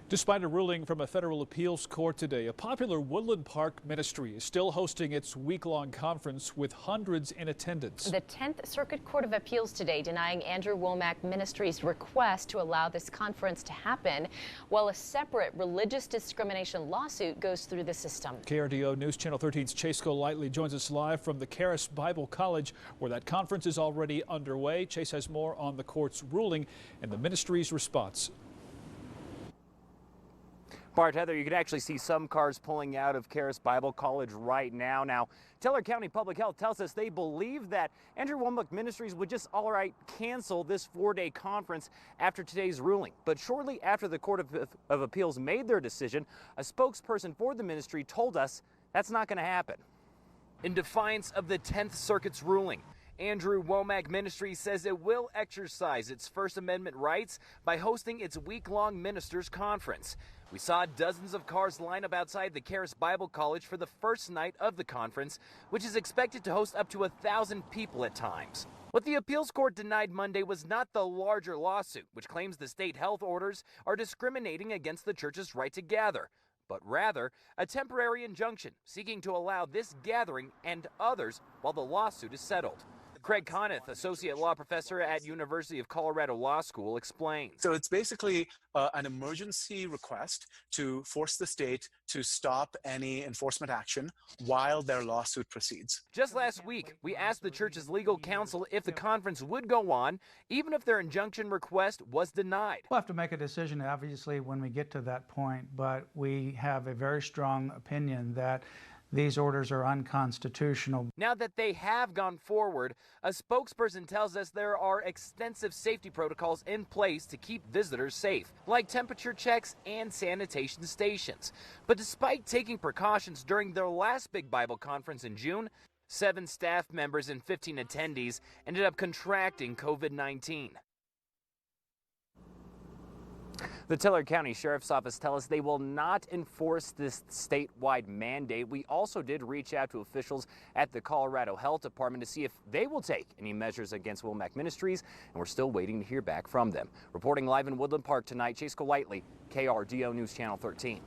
Despite a ruling from a federal appeals court today, a popular Woodland Park ministry is still hosting its week-long conference with hundreds in attendance. The 10th Circuit Court of Appeals today denying Andrew Wommack Ministries' request to allow this conference to happen, while a separate religious discrimination lawsuit goes through the system. KRDO News Channel 13's Chase Golightly joins us live from the Charis Bible College, where that conference is already underway. Chase has more on the court's ruling and the ministry's response. Bart, Heather, you can actually see some cars pulling out of Charis Bible College right now. Now, Teller County Public Health tells us they believe that Andrew Wommack Ministries would just outright cancel this 4-day conference after today's ruling. But shortly after the Court of Appeals made their decision, a spokesperson for the ministry told us that's not going to happen. In defiance of the 10th Circuit's ruling, Andrew Wommack Ministries says it will exercise its First Amendment rights by hosting its week-long ministers' conference. We saw dozens of cars line up outside the Charis Bible College for the first night of the conference, which is expected to host up to 1,000 people at times. What the appeals court denied Monday was not the larger lawsuit, which claims the state health orders are discriminating against the church's right to gather, but rather a temporary injunction seeking to allow this gathering and others while the lawsuit is settled. Craig Coneth, associate law professor at University of Colorado Law School, explains. So it's basically an emergency request to force the state to stop any enforcement action while their lawsuit proceeds. Just last week, we asked the church's legal counsel if the conference would go on, even if their injunction request was denied. We'll have to make a decision, obviously, when we get to that point, but we have a very strong opinion that these orders are unconstitutional. Now that they have gone forward, a spokesperson tells us there are extensive safety protocols in place to keep visitors safe, like temperature checks and sanitation stations. But despite taking precautions during their last big Bible conference in June, 7 staff members and 15 attendees ended up contracting COVID-19. The Teller County Sheriff's Office tells us they will not enforce this statewide mandate. We also did reach out to officials at the Colorado Health Department to see if they will take any measures against Wommack Ministries, and we're still waiting to hear back from them. Reporting live in Woodland Park tonight, Chase Golightly, KRDO News Channel 13.